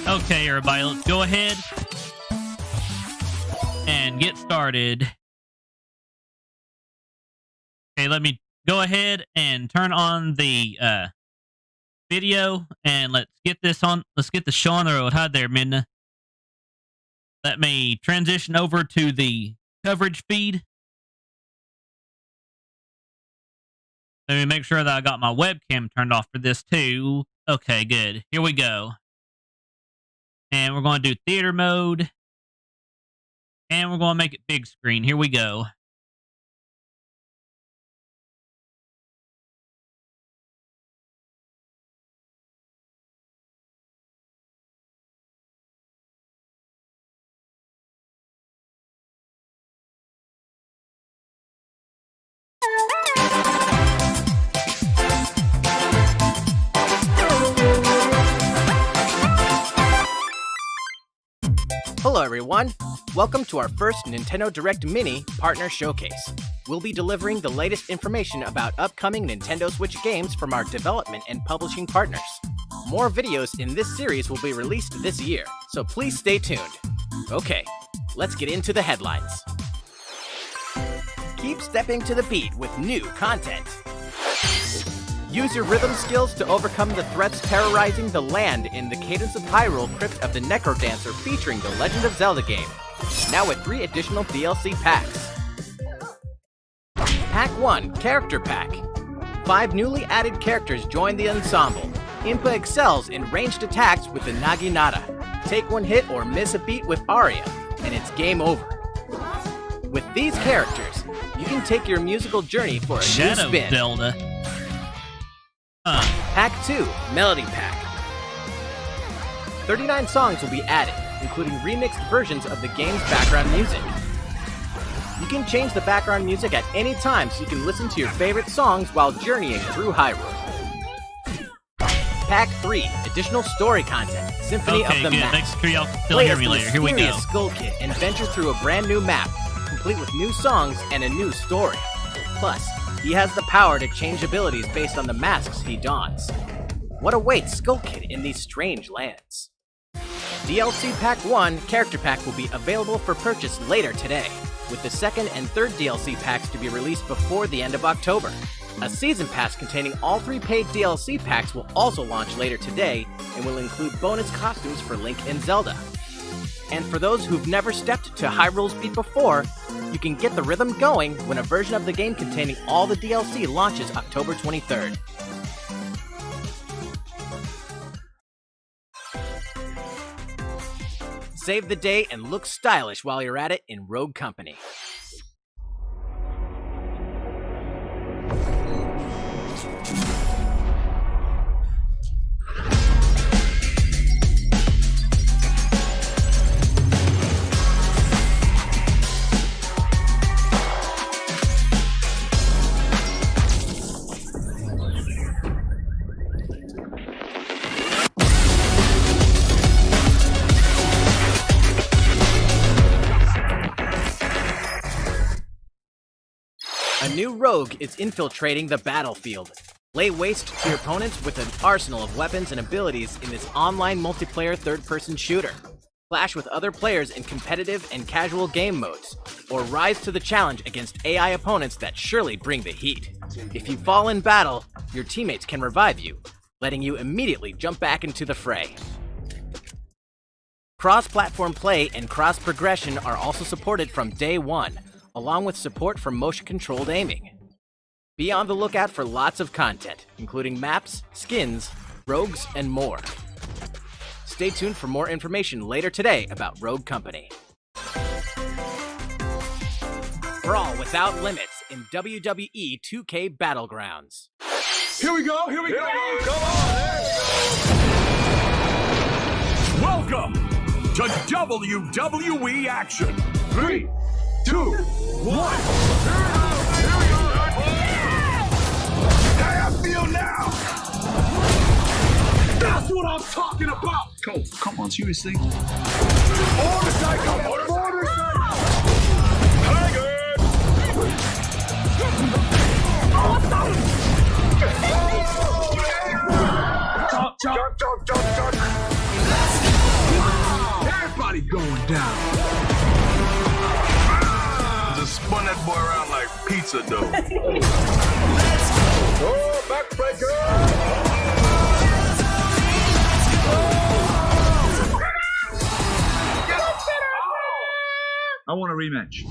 Okay, everybody, let's go ahead and get started. Okay, let me go ahead and turn on the video and let's get this on. Let's get the show on the road. Hi there, Midna. Let me transition over to the coverage feed. Let me make sure that I got my webcam turned off for this too. Okay, good. Here we go. And we're going to do theater mode. And we're going to make it big screen. Here we go. Hello everyone! Welcome to our first Nintendo Direct Mini Partner Showcase. We'll be delivering the latest information about upcoming Nintendo Switch games from our development and publishing partners. More videos in this series will be released this year, so please stay tuned. Okay, let's get into the headlines. Keep stepping to the beat with new content. Use your rhythm skills to overcome the threats terrorizing the land in the Cadence of Hyrule Crypt of the Necrodancer featuring the Legend of Zelda game. Now with 3 additional DLC packs. Pack 1, Character Pack. 5 newly added characters join the ensemble. Impa excels in ranged attacks with the Naginata. Take one hit or miss a beat with ARIA, and it's game over. With these characters, you can take your musical journey for a new spin. Zelda. Pack 2, Melody Pack. 39 songs will be added, including remixed versions of the game's background music. You can change the background music at any time so you can listen to your favorite songs while journeying through Hyrule. Pack 3, additional story content, Symphony of the Map. Make sure y'all still hear me later. Here we go. Skull Kid and venture through a brand new map, complete with new songs and a new story. Plus, he has the power to change abilities based on the masks he dons. What awaits Skull Kid in these strange lands? DLC Pack 1 Character Pack will be available for purchase later today, with the second and third DLC packs to be released before the end of October. A Season Pass containing all 3 paid DLC packs will also launch later today and will include bonus costumes for Link and Zelda. And for those who've never stepped to Hyrule's beat before, you can get the rhythm going when a version of the game containing all the DLC launches October 23rd. Save the day and look stylish while you're at it in Rogue Company. A new rogue is infiltrating the battlefield. Lay waste to your opponents with an arsenal of weapons and abilities in this online multiplayer third-person shooter. Clash with other players in competitive and casual game modes, or rise to the challenge against AI opponents that surely bring the heat. If you fall in battle, your teammates can revive you, letting you immediately jump back into the fray. Cross-platform play and cross-progression are also supported from day one, along with support for motion-controlled aiming. Be on the lookout for lots of content, including maps, skins, rogues, and more. Stay tuned for more information later today about Rogue Company. Brawl without limits in WWE 2K Battlegrounds. Here we go, here we go! Come on! Welcome to WWE action! 3, 2, 1. How I feel now? That's what I'm talking about. Colt, come on, seriously. Motorcycle, motorcycle. Tiger! Jump. Everybody going down. Just spun that boy around like pizza dough. Oh, backbreaker! I want a rematch.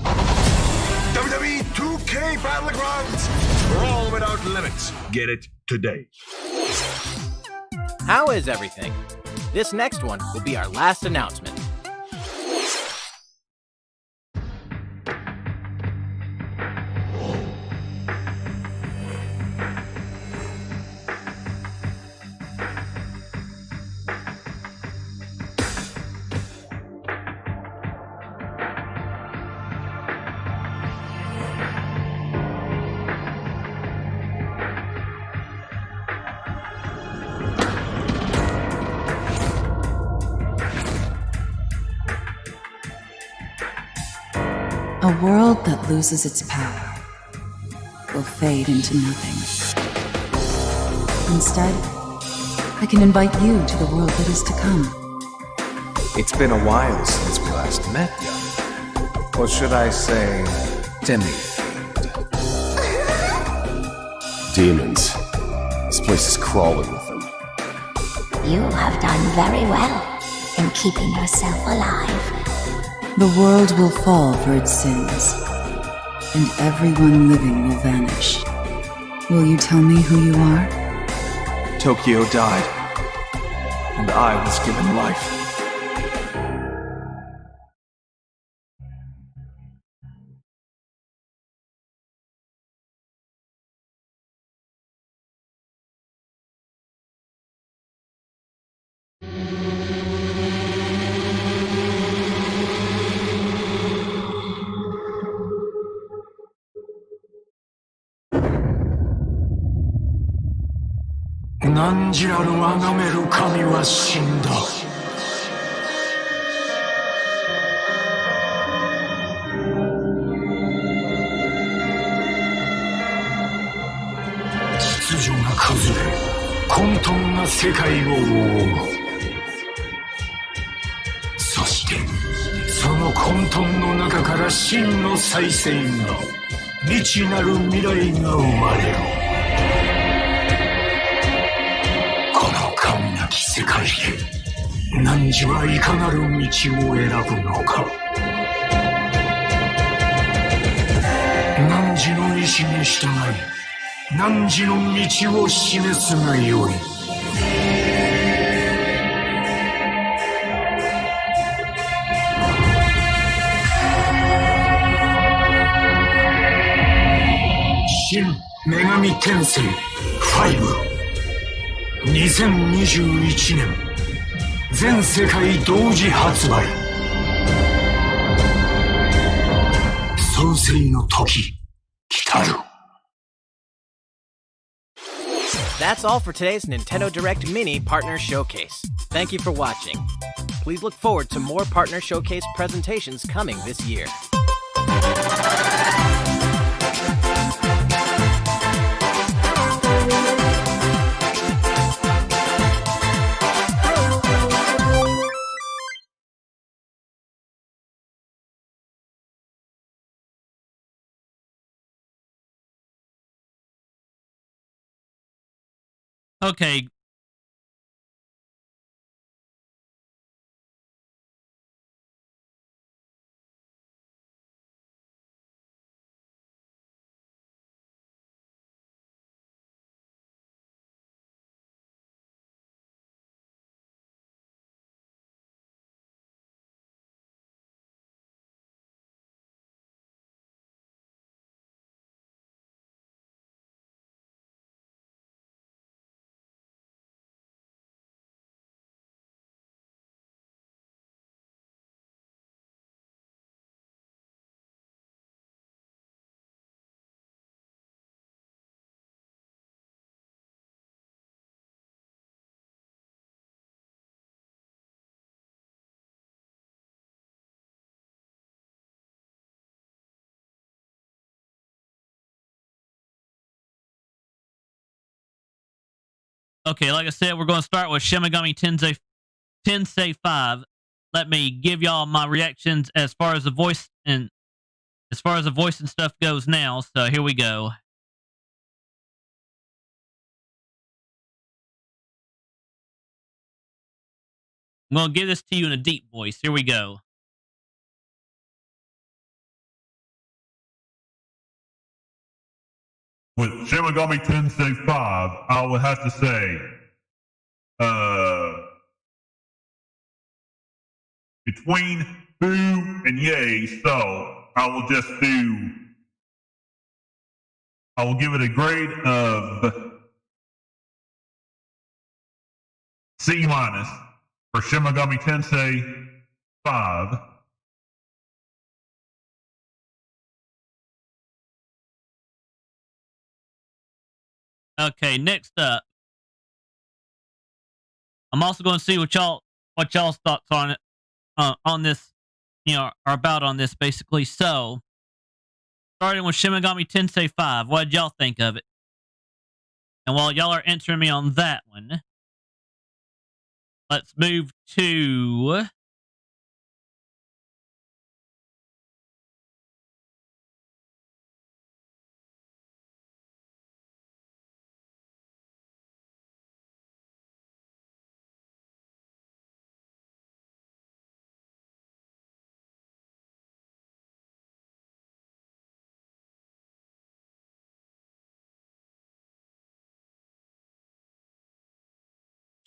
WWE 2K Battlegrounds. Brawl without limits. Get it today. How is everything? This next one will be our last announcement. A world that loses its power will fade into nothing. Instead, I can invite you to the world that is to come. It's been a while since we last met, young. Or should I say, Demi? Demons. This place is crawling with them. You have done very well in keeping yourself alive. The world will fall for its sins, and everyone living will vanish. Will you tell me who you are? Tokyo died, and I was given life. Shin Megami Tensei 5 2021年全世界同時発売創世の時来たる That's all for today's Nintendo Direct Mini Partner Showcase. Thank you for watching. Please look forward to more Partner Showcase presentations coming this year. Okay. Okay, like I said, we're going to start with Shin Megami Tensei 5. Let me give y'all my reactions as far as the voice and stuff goes now. So here we go. I'm going to give this to you in a deep voice. Here we go. With Shin Megami Tensei 5, I would have to say, between boo and yay, so I will give it a grade of C- for Shin Megami Tensei 5. Okay, next up, I'm also going to see what y'all's thoughts on it, on this, are about on this basically. So, starting with Shin Megami Tensei 5. What did y'all think of it? And while y'all are answering me on that one, let's move to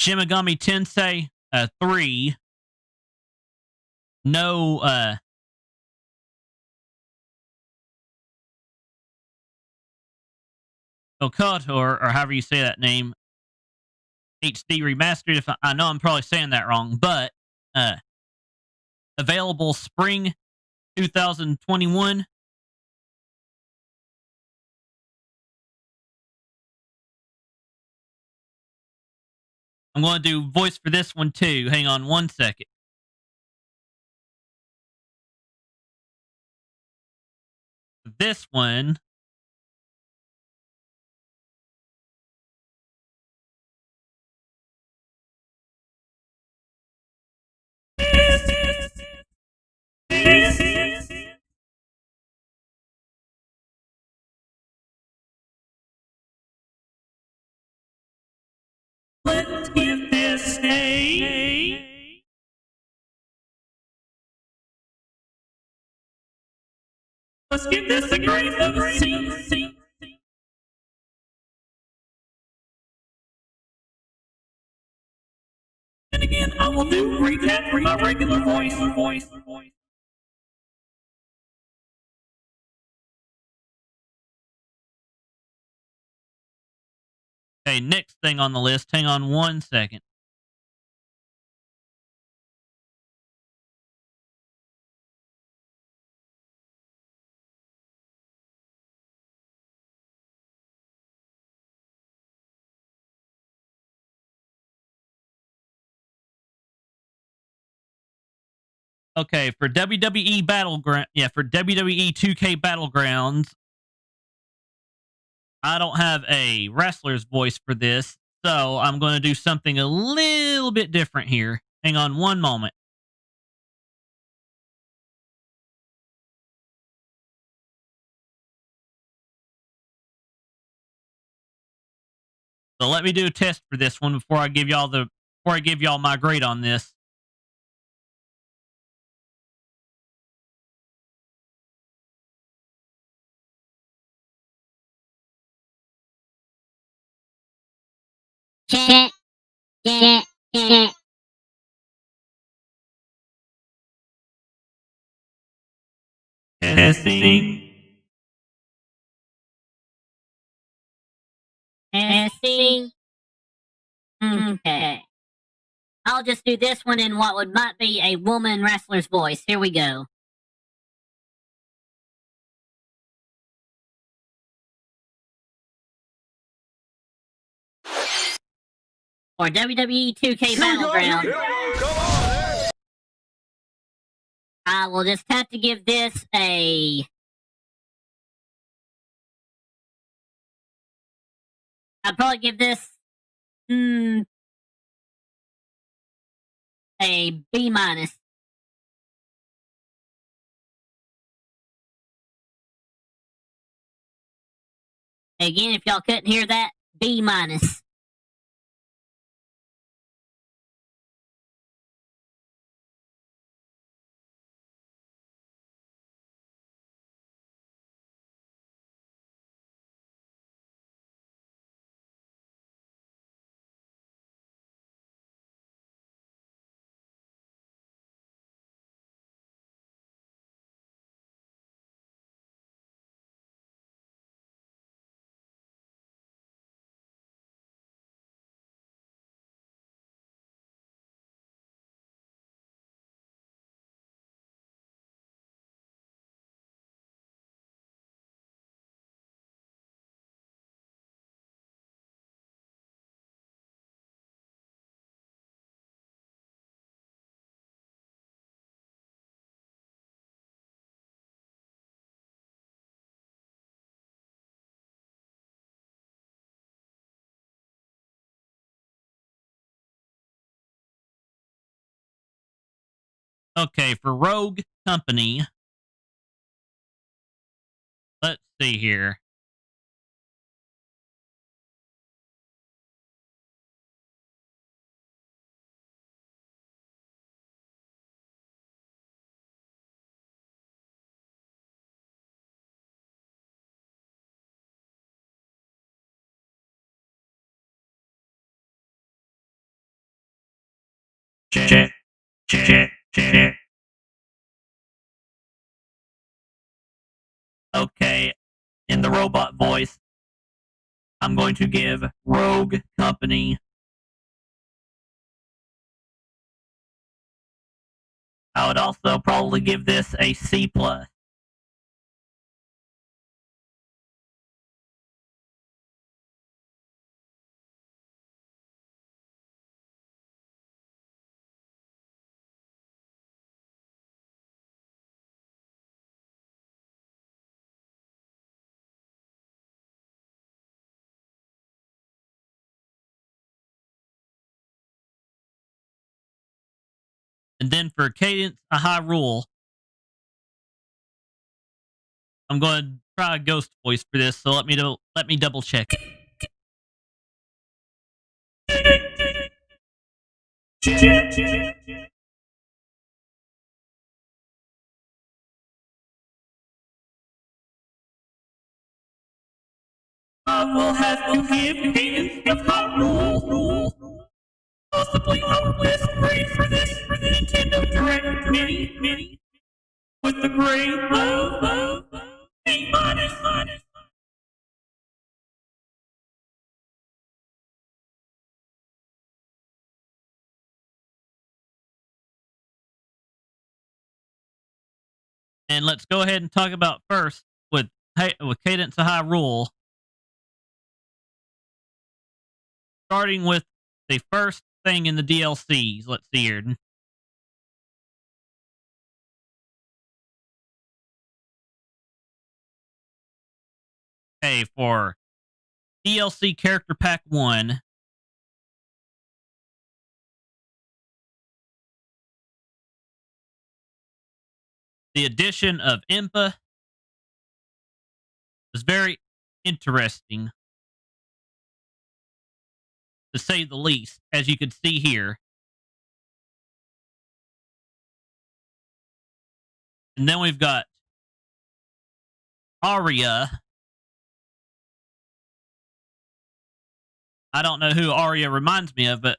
Shin Megami Tensei 3. No Okut, or however you say that name, HD remastered. If I know I'm probably saying that wrong, but available spring 2021. I'm going to do voice for this one too. Hang on one second. This one, let's give this a. Let's give this a grade of a C. And again, I will do a recap for my regular voice. Okay, next thing on the list. Hang on one second. Okay, for WWE Battleground, for WWE 2K Battlegrounds, I don't have a wrestler's voice for this, so I'm going to do something a little bit different here. Hang on one moment. So let me do a test for this one before I give y'all my grade on this. Check. Testing. Testing. Okay. I'll just do this one in what might be a woman wrestler's voice. Here we go. For WWE 2K Battleground, I will just have to give this a. I'd probably give this a B minus. Again, if y'all couldn't hear that, B minus. Okay, for Rogue Company, let's see here. Check. Okay, in the robot voice, I'm going to give Rogue Company. I would also probably give this a C+. And then for Cadence, a high rule, I'm going to try a ghost voice for this, so let me double check. Will give Cadence a high rule. Possibly our list grade for the Nintendo Direct Mini with the grade of A minus. And let's go ahead and talk about first with Cadence a High Rule. Starting with the first thing in the DLCs. Let's see here. Okay, for DLC Character Pack 1, the addition of Impa was very interesting, to say the least, as you can see here. And then we've got ARIA. I don't know who ARIA reminds me of, but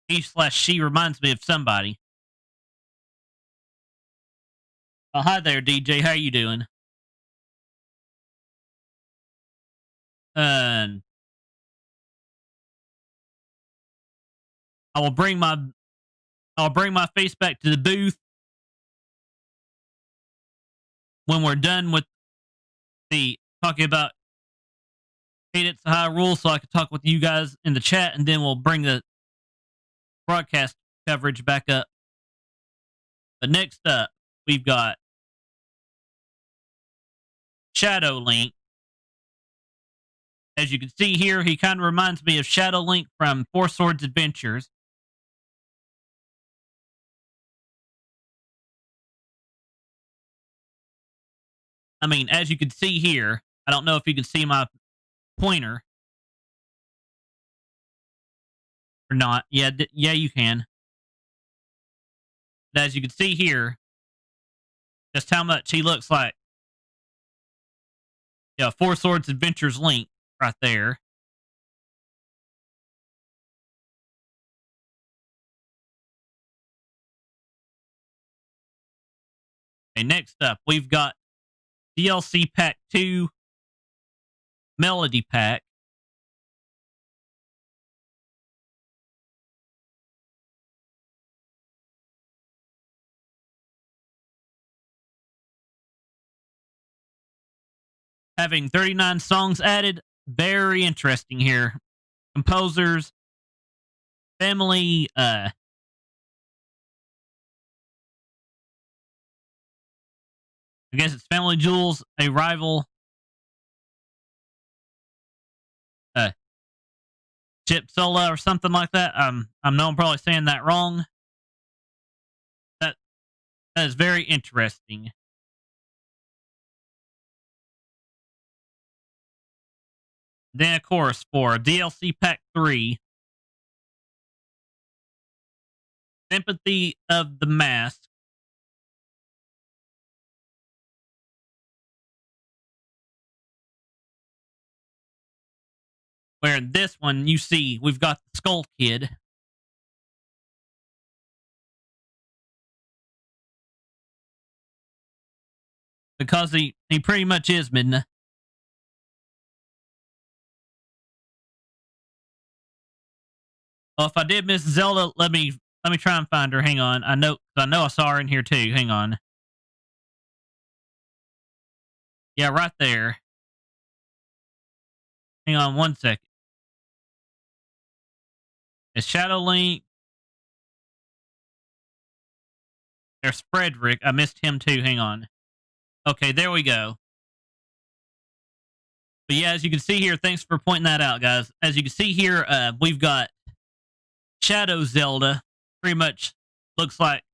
he/she reminds me of somebody. Oh, hi there, DJ. How you doing? And I'll bring my face back to the booth when we're done with the talking about Cadence High Rule, so I can talk with you guys in the chat, and then we'll bring the broadcast coverage back up. But next up, we've got Shadow Link. As you can see here, he kind of reminds me of Shadow Link from Four Swords Adventures. I mean, as you can see here, I don't know if you can see my pointer or not. Yeah, you can. But as you can see here, just how much he looks like, yeah, Four Swords Adventures Link right there. Okay, next up, we've got DLC Pack 2 Melody Pack. Having 39 songs added. Very interesting here. Composers, family, I guess it's Family Jewels, a rival. Chip Sola or something like that. I know I'm probably saying that wrong. That is very interesting. Then, of course, for DLC Pack 3, Sympathy of the Mask. Where in this one, you see, we've got the Skull Kid. Because he pretty much is Midna. Well, if I did miss Zelda, let me try and find her. Hang on. I know I saw her in here too. Hang on. Yeah, right there. Hang on one second. It's Shadow Link. There's Frederick. I missed him too. Hang on. Okay, there we go. But yeah, as you can see here, thanks for pointing that out, guys. As you can see here, we've got Shadow Zelda. Pretty much looks like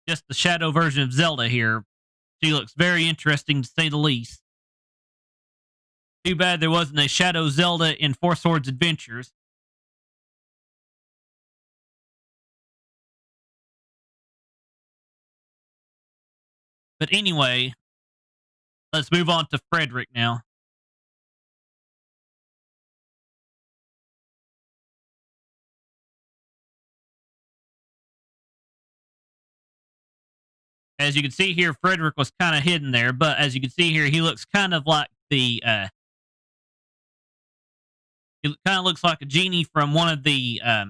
just the Shadow version of Zelda here. She looks very interesting, to say the least. Too bad there wasn't a Shadow Zelda in Four Swords Adventures. But anyway, let's move on to Frederick now. As you can see here, Frederick was kind of hidden there, but as you can see here, he looks kind of like the he kind of looks like a genie from one of the I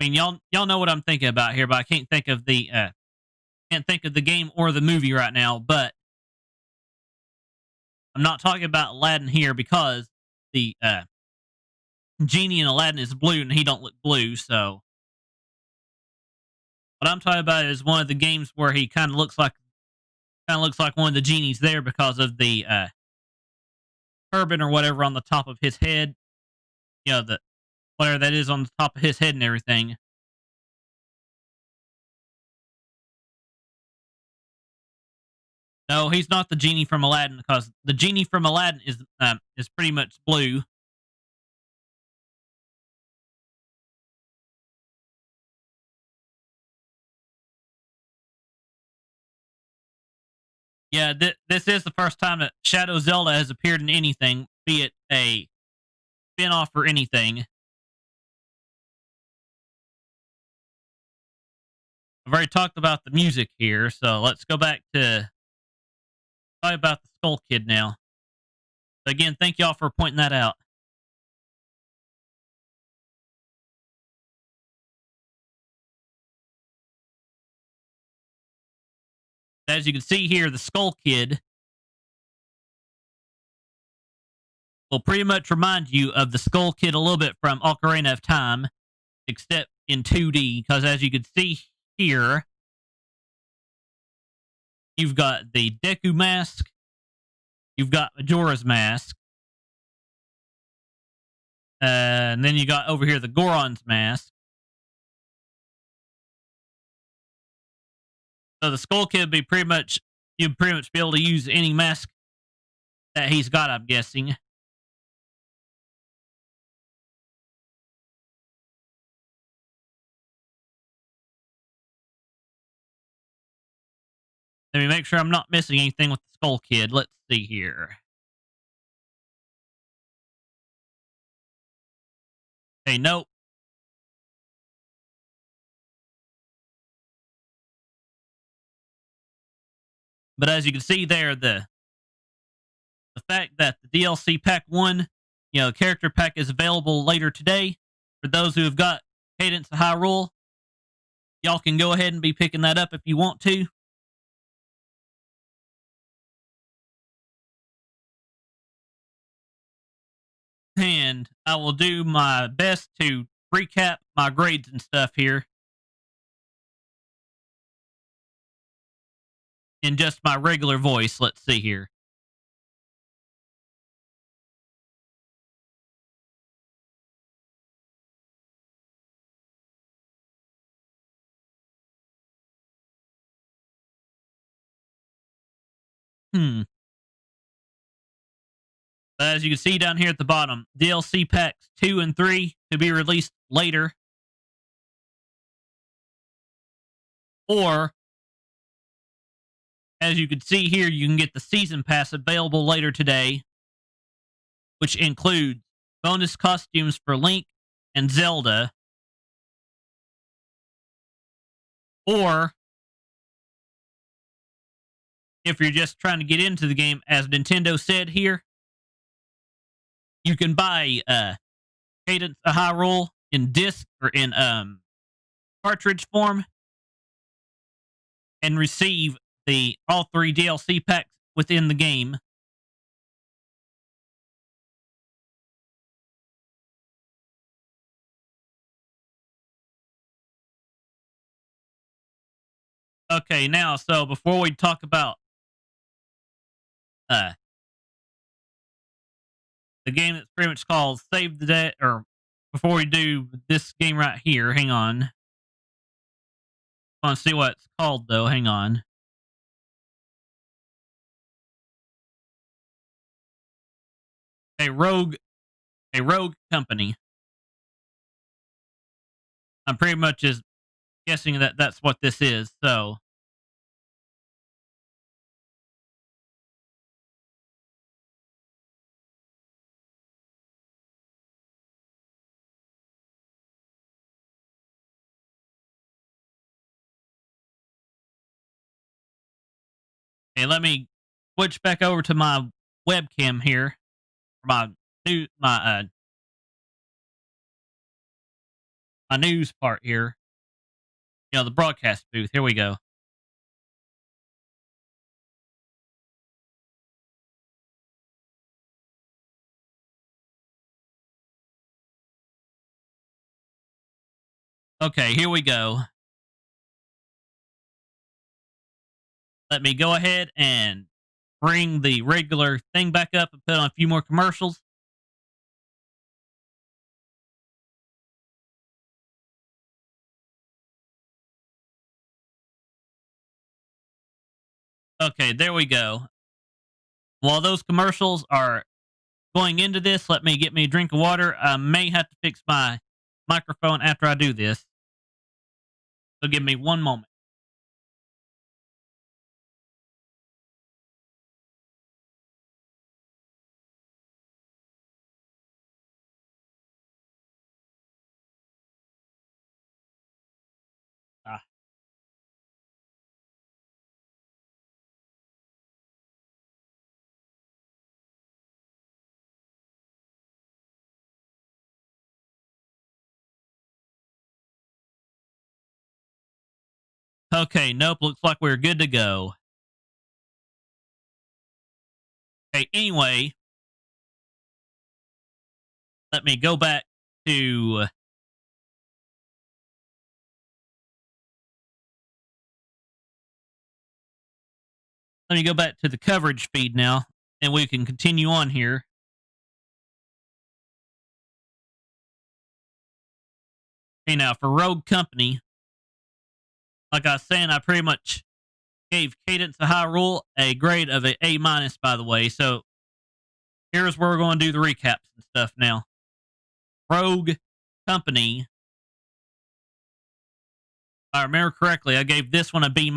mean, y'all know what I'm thinking about here, but I can't think of the game or the movie right now. But I'm not talking about Aladdin here because the genie in Aladdin is blue and he don't look blue. So what I'm talking about is one of the games where he kind of looks like one of the genies there because of the turban or whatever on the top of his head. You know, the whatever that is on the top of his head and everything. No, he's not the genie from Aladdin because the genie from Aladdin is pretty much blue. Yeah, this is the first time that Shadow Zelda has appeared in anything, be it a spin-off or anything. I've already talked about the music here, so let's go back to talk about the Skull Kid now. So again, thank y'all for pointing that out. As you can see here, the Skull Kid will pretty much remind you of the Skull Kid a little bit from Ocarina of Time, except in 2D, because as you can see here, you've got the Deku mask, you've got Majora's mask, and then you got over here the Goron's mask. So the Skull Kid would be you'd pretty much be able to use any mask that he's got, I'm guessing. Let me make sure I'm not missing anything with the Skull Kid. Let's see here. Hey, nope. But as you can see there, the fact that the DLC Pack 1, character pack is available later today. For those who have got Cadence of Hyrule, y'all can go ahead and be picking that up if you want to. And I will do my best to recap my grades and stuff here in just my regular voice. Let's see here. As you can see down here at the bottom, DLC packs 2 and 3 to be released later. Or, as you can see here, you can get the Season Pass available later today, which includes bonus costumes for Link and Zelda. Or, if you're just trying to get into the game, as Nintendo said here, you can buy Cadence of Hyrule in disc or in cartridge form and receive all 3 DLC packs within the game. Okay, now, so before we talk about the game that's pretty much called Save the Day, or before we do this game right here, hang on. I want to see what it's called, though. Hang on. A rogue company. I'm pretty much just guessing that that's what this is, so. Okay, let me switch back over to my webcam here. My news part here. You know, the broadcast booth. Here we go. Okay, here we go. Let me go ahead and bring the regular thing back up and put on a few more commercials. Okay, there we go. While those commercials are going into this, let me get me a drink of water. I may have to fix my microphone after I do this. So give me one moment. Ah. Okay, nope, looks like we're good to go. Okay, anyway, let me go back to the coverage feed now, and we can continue on here. Okay, now for Rogue Company, like I was saying, I pretty much gave Cadence of Hyrule a grade of an A-, by the way. So here's where we're going to do the recaps and stuff now. Rogue Company, if I remember correctly, I gave this one a B-.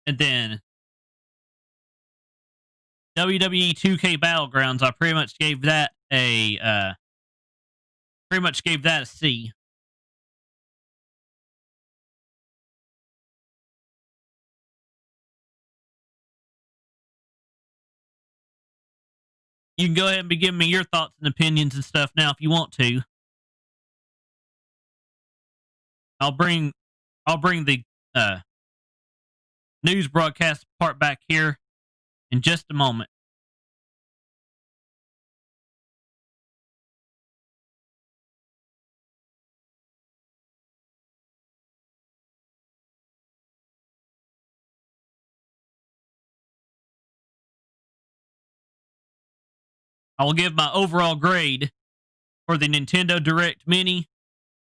And then WWE 2K Battlegrounds, I pretty much gave that a C. You can go ahead and be giving me your thoughts and opinions and stuff now if you want to. I'll bring the news broadcast part back here in just a moment. I will give my overall grade for the Nintendo Direct Mini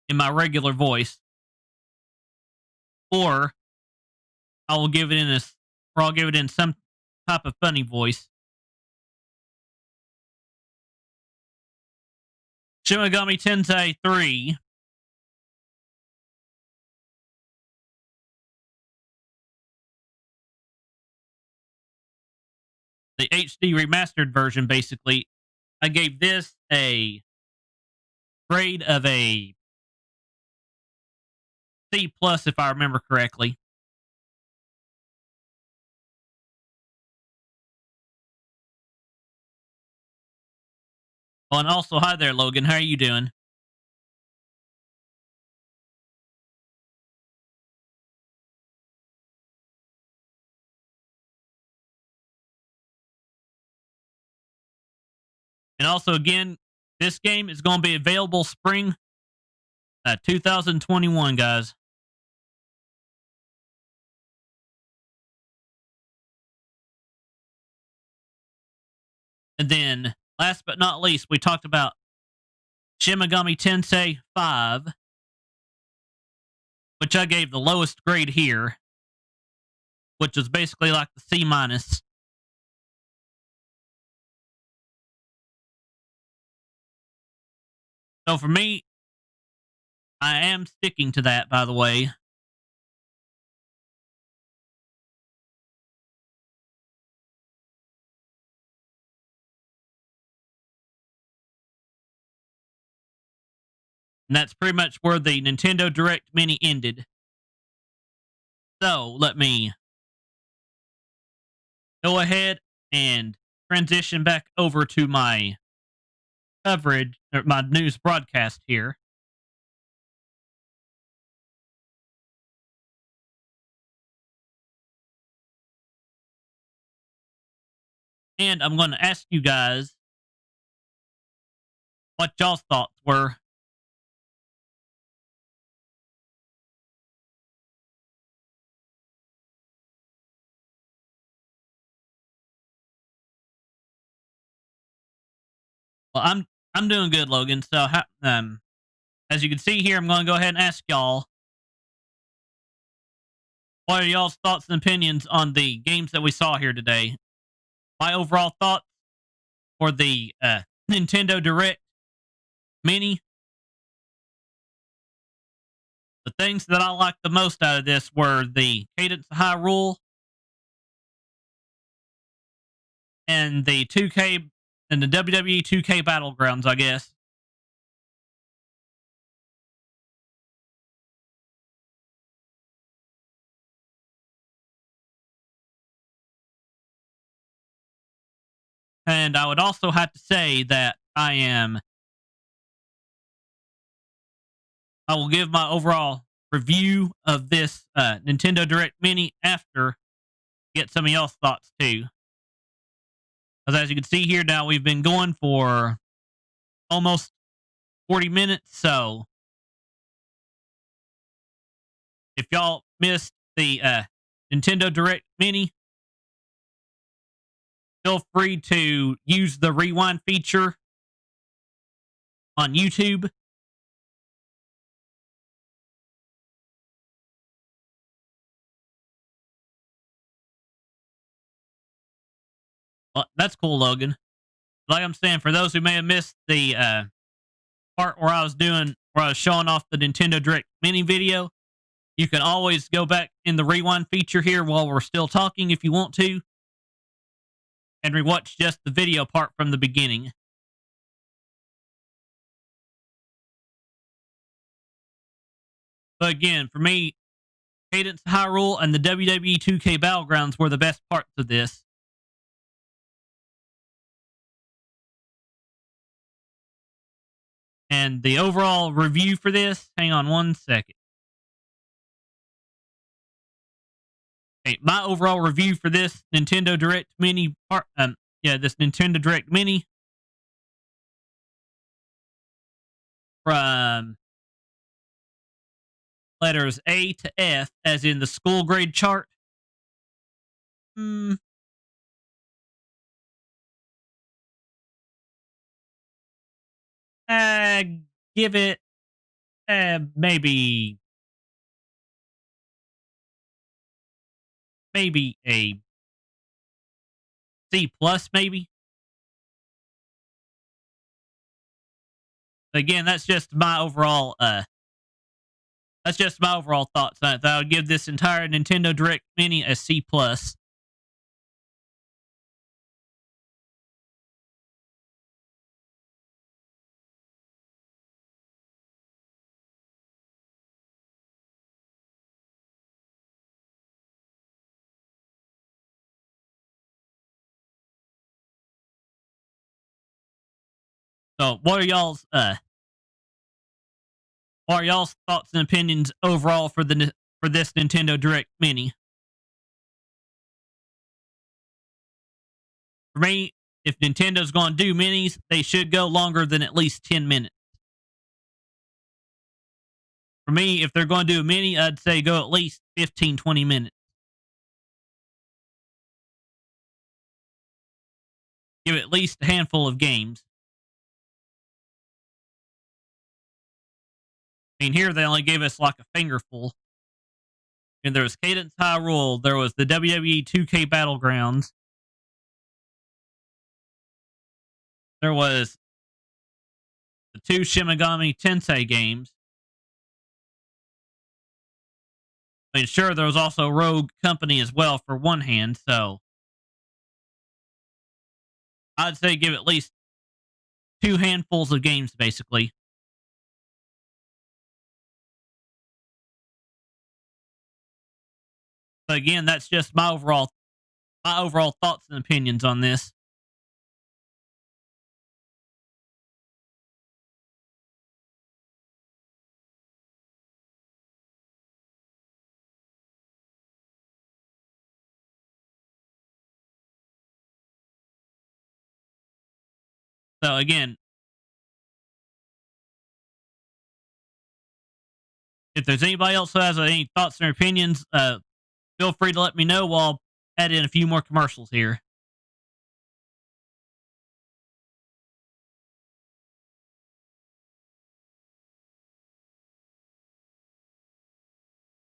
in my regular voice, or I'll give it in some type of funny voice. Shin Megami Tensei 3. The HD remastered version, basically, I gave this a grade of a C plus, if I remember correctly. Oh, and also, hi there, Logan. How are you doing? And also, again, this game is going to be available spring 2021, guys. And then, last but not least, we talked about Shin Megami Tensei 5, which I gave the lowest grade here, which was basically like the C minus. So for me, I am sticking to that, by the way. And that's pretty much where the Nintendo Direct Mini ended. So let me go ahead and transition back over to my coverage, or my news broadcast here. And I'm going to ask you guys what y'all's thoughts were. Well, I'm doing good, Logan. So, as you can see here, I'm going to go ahead and ask y'all, what are y'all's thoughts and opinions on the games that we saw here today? My overall thoughts for the Nintendo Direct Mini. The things that I liked the most out of this were the Cadence of Hyrule and the 2K and the WWE 2K Battlegrounds, I guess. And I would also have to say that I will give my overall review of this Nintendo Direct Mini after get some of y'all's thoughts too. Because as you can see here now, we've been going for almost 40 minutes. So if y'all missed the Nintendo Direct Mini, feel free to use the rewind feature on YouTube. Well, that's cool, Logan. Like I'm saying, for those who may have missed the part where I was showing off the Nintendo Direct Mini video, you can always go back in the rewind feature here while we're still talking if you want to, and rewatch just the video part from the beginning. But again, for me, Cadence of Hyrule and the WWE 2K Battlegrounds were the best parts of this. And the overall review for this, hang on one second. Okay, my overall review for this Nintendo Direct Mini this Nintendo Direct Mini from letters A to F, as in the school grade chart. give it maybe a C plus, maybe. Again, that's just my overall thoughts on it. I would give this entire Nintendo Direct Mini a C plus. So, what are y'all's thoughts and opinions overall for this Nintendo Direct Mini? For me, if Nintendo's going to do minis, they should go longer than at least 10 minutes. For me, if they're going to do a mini, I'd say go at least 15, 20 minutes. Give at least a handful of games. I mean, here they only gave us like a fingerful. And there was Cadence Hyrule. There was the WWE 2K Battlegrounds. There was the 2 Shimigami Tensei games. I mean, sure, there was also Rogue Company as well for one hand, so I'd say give at least 2 handfuls of games, basically. But again, that's just my overall thoughts and opinions on this. So again, if there's anybody else who has any thoughts or opinions, feel free to let me know while I'll add in a few more commercials here.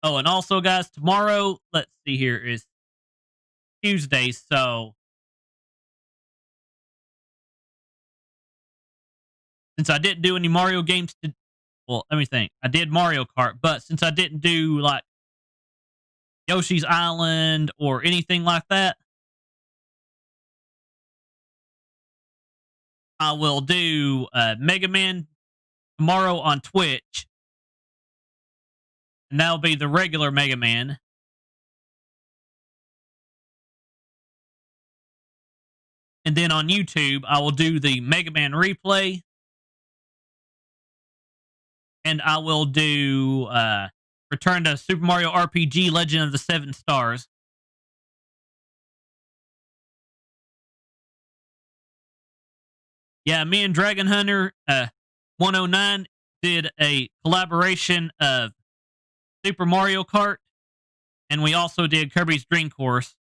Oh, and also, guys, tomorrow, let's see here, is Tuesday, so since I didn't do any Mario games well, let me think. I did Mario Kart, but since I didn't do like Yoshi's Island or anything like that, I will do Mega Man tomorrow on Twitch. And that'll be the regular Mega Man. And then on YouTube, I will do the Mega Man replay. And I will do Return to Super Mario RPG Legend of the Seven Stars. Yeah, me and Dragon Hunter 109 did a collaboration of Super Mario Kart, and we also did Kirby's Dream Course.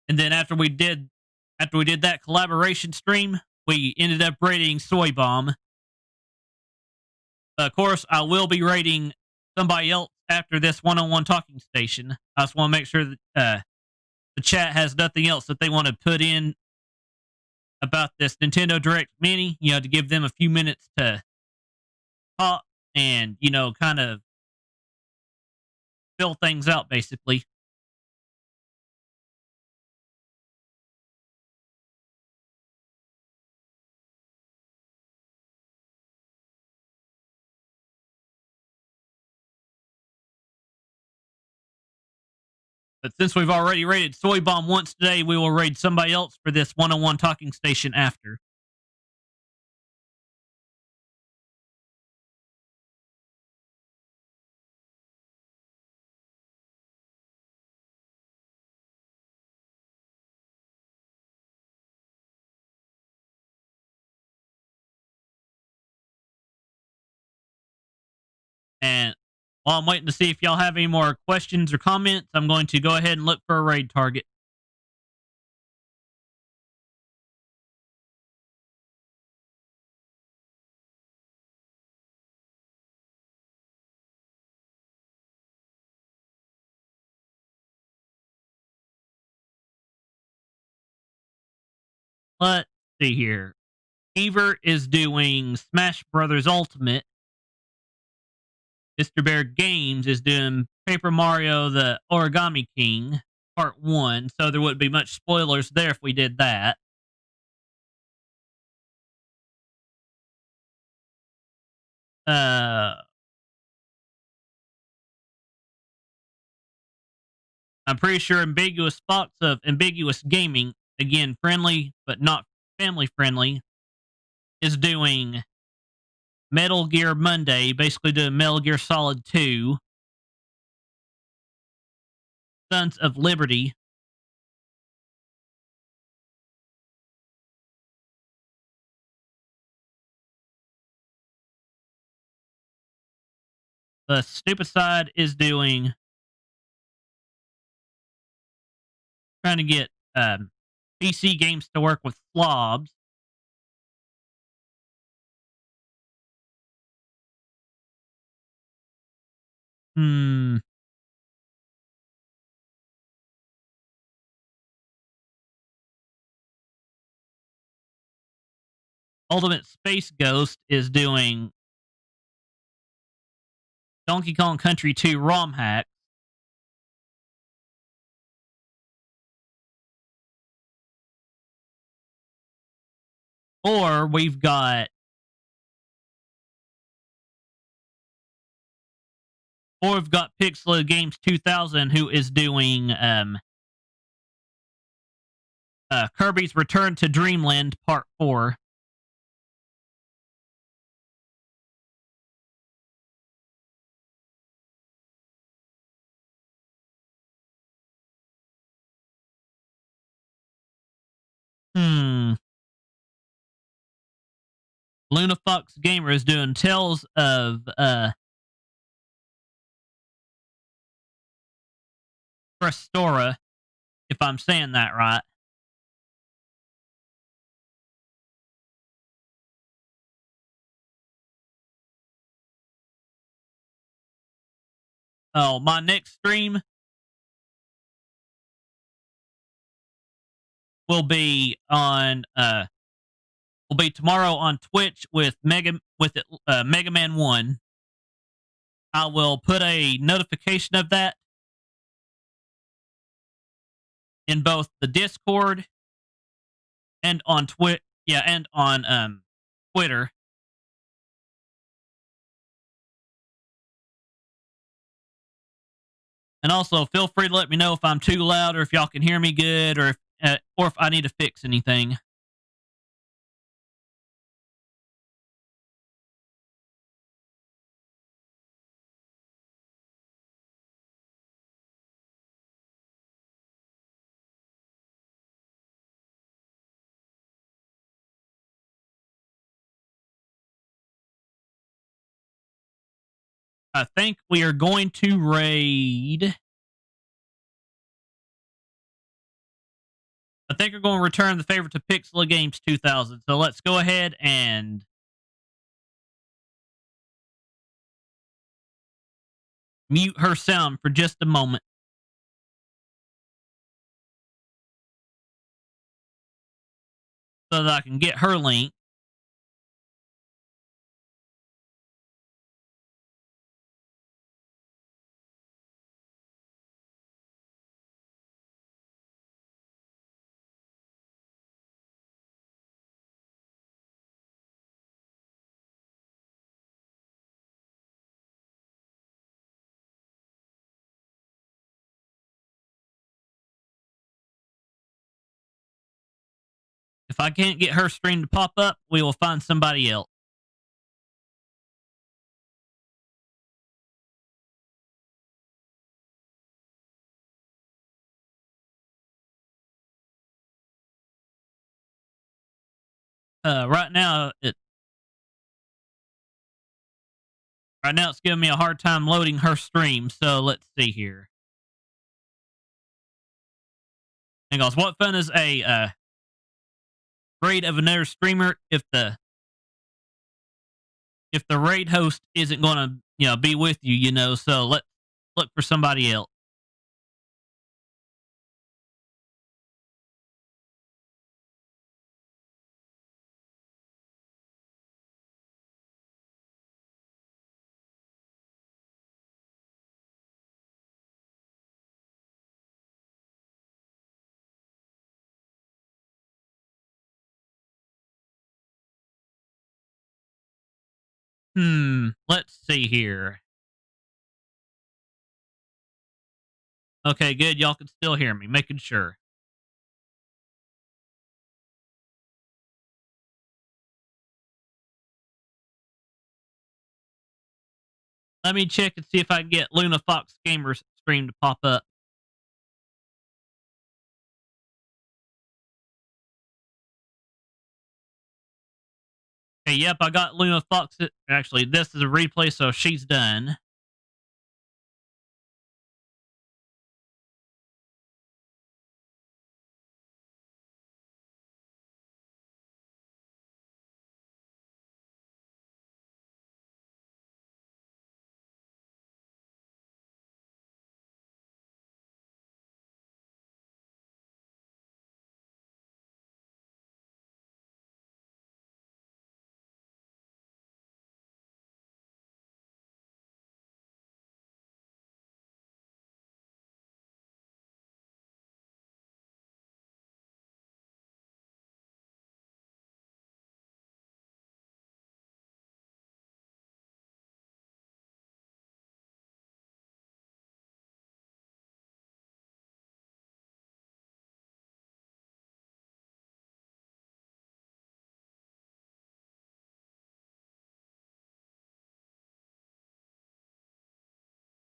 And then after we did that collaboration stream, we ended up rating Soy Bomb. Of course, I will be rating somebody else after this one-on-one talking station. I just want to make sure that the chat has nothing else that they want to put in about this Nintendo Direct Mini, to give them a few minutes to talk and, kind of fill things out, basically. But since we've already rated Soy Bomb once today, we will raid somebody else for this one-on-one talking station after. And While I'm waiting to see if y'all have any more questions or comments, I'm going to go ahead and look for a raid target. Let's see here. Ever is doing Smash Brothers Ultimate. Mr. Bear Games is doing Paper Mario the Origami King Part 1, so there wouldn't be much spoilers there if we did that. I'm pretty sure Ambiguous Fox of Ambiguous Gaming, again, friendly but not family friendly, is doing Metal Gear Monday, basically doing Metal Gear Solid 2, Sons of Liberty, the Stupid Side is doing, trying to get PC games to work with slobs. Ultimate Space Ghost is doing Donkey Kong Country 2 ROM hack. Or we've got Pixel Games 2000, who is doing Kirby's Return to Dreamland Part 4. Luna Fox Gamer is doing Tales of Prestora, if I'm saying that right. Oh, my next stream will be on will be tomorrow on Twitch with Mega Man 1. I will put a notification of that in both the Discord and on Twitter. And also, feel free to let me know if I'm too loud or if y'all can hear me good, or if I need to fix anything. I think we are going to raid. I think we're going to return the favor to Pixel Games 2000. So let's go ahead and mute her sound for just a moment, so that I can get her link. If I can't get her stream to pop up, we will find somebody else. Right now, Right now, it's giving me a hard time loading her stream, so let's see here. And goes, what fun is a raid of another streamer if the raid host isn't going to be with you, so let's look for somebody else. Let's see here. Okay, good. Y'all can still hear me. Making sure. Let me check and see if I can get Luna Fox Gamer's stream to pop up. Okay, yep, I got Luna Fox. Actually, this is a replay, so she's done.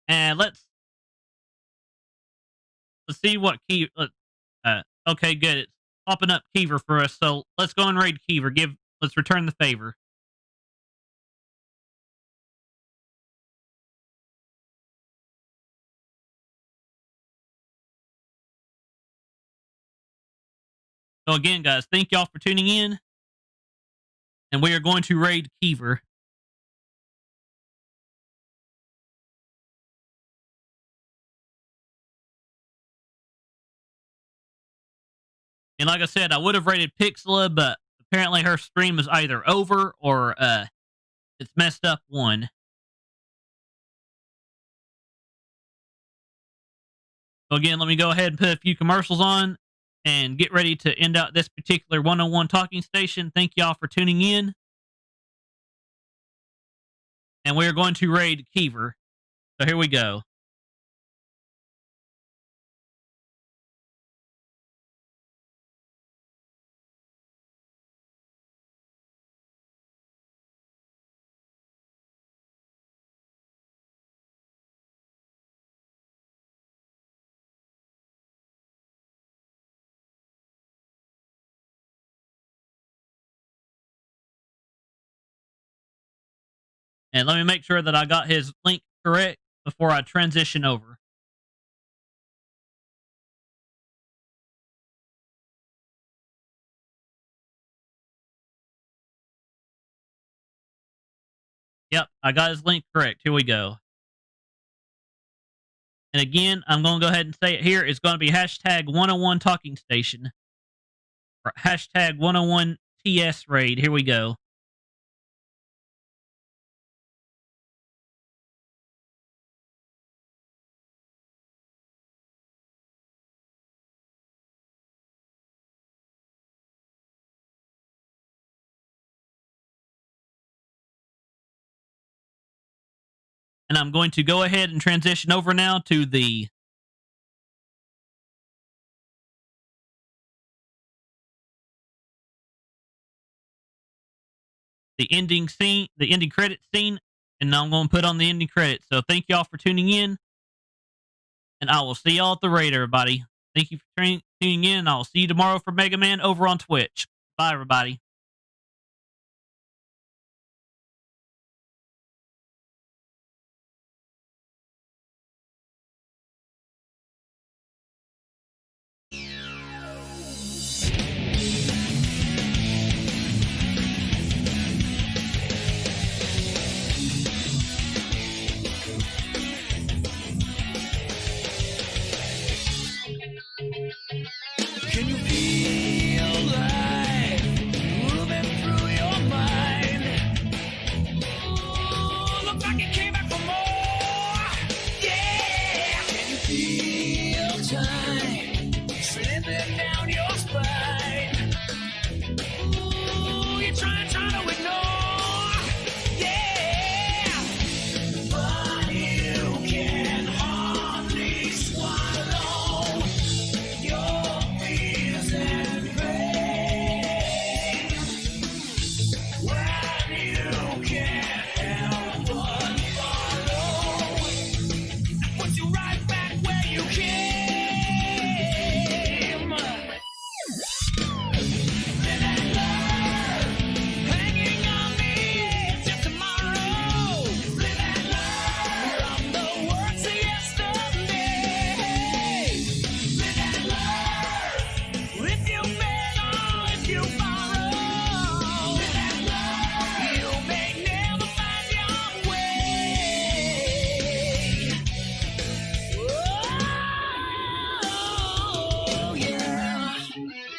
And let's see what key. Okay, good. It's popping up Kiever for us. So let's go and raid Kiever. Let's return the favor. So again, guys, thank y'all for tuning in. And we are going to raid Kiever. And like I said, I would have rated Pixela, but apparently her stream is either over or it's messed up one. So again, let me go ahead and put a few commercials on and get ready to end out this particular 101 talking station. Thank y'all for tuning in. And we are going to raid Kiever. So here we go. And let me make sure that I got his link correct before I transition over. Yep, I got his link correct. Here we go. And again, I'm going to go ahead and say it here. It's going to be hashtag 101 talking station. Or hashtag 101 TS raid. Here we go. And I'm going to go ahead and transition over now to the ending scene, the ending credit scene, and I'm going to put on the ending credits. So thank y'all for tuning in, and I will see y'all at the raid, everybody. Thank you for tuning in. I'll see you tomorrow for Mega Man over on Twitch. Bye, everybody. time slipping down your spine. Ooh, you're trying to ignore, yeah, but you can hardly swallow your fears and pain when you can't help but follow. Puts you right back where you came. Live and learn, hanging on the edge of tomorrow. Live and learn from the words of yesterday. Live and learn, if you fail or if you borrow. Live and learn, you may never find your way. Oh, yeah.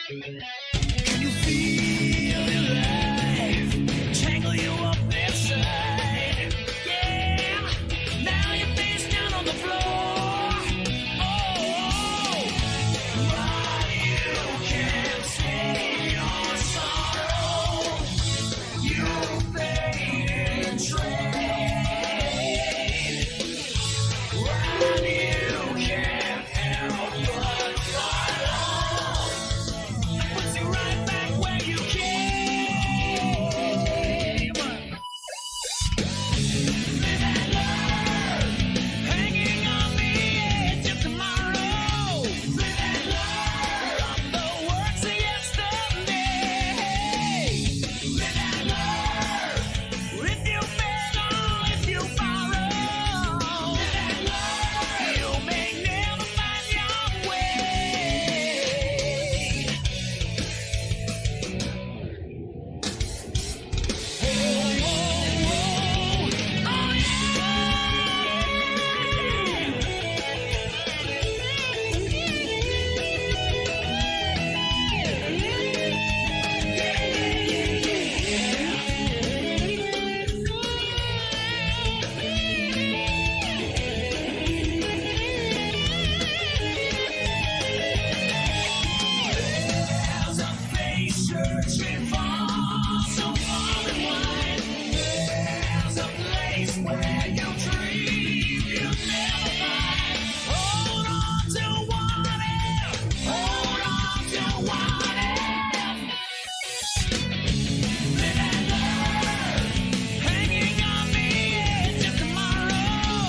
Can you feel it life tangle you up inside? Yeah. Now you're face down on the floor. Oh, but you can't take your sorrow. You fade and trade. When you can't help but follow, puts you right back where you came. Live and learn, hanging on the edge of tomorrow. Live and learn from the words of yesterday. Live and learn, if you fail or if you borrow. Live and learn, you may never find your way. There's a face searching for so far and wide. There's a place where you dream you'll never find. Hold on to what if. Hold on to what if. Live and learn, hanging on the edge of tomorrow.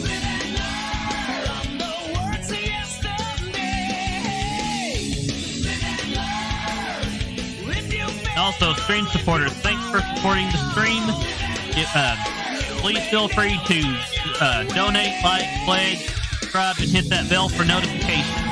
Live and learn from the words of yesterday. Live and learn, if you fail. Also, stream supporters, thanks for supporting the stream. Please feel free to donate, like, pledge, subscribe, and hit that bell for notifications.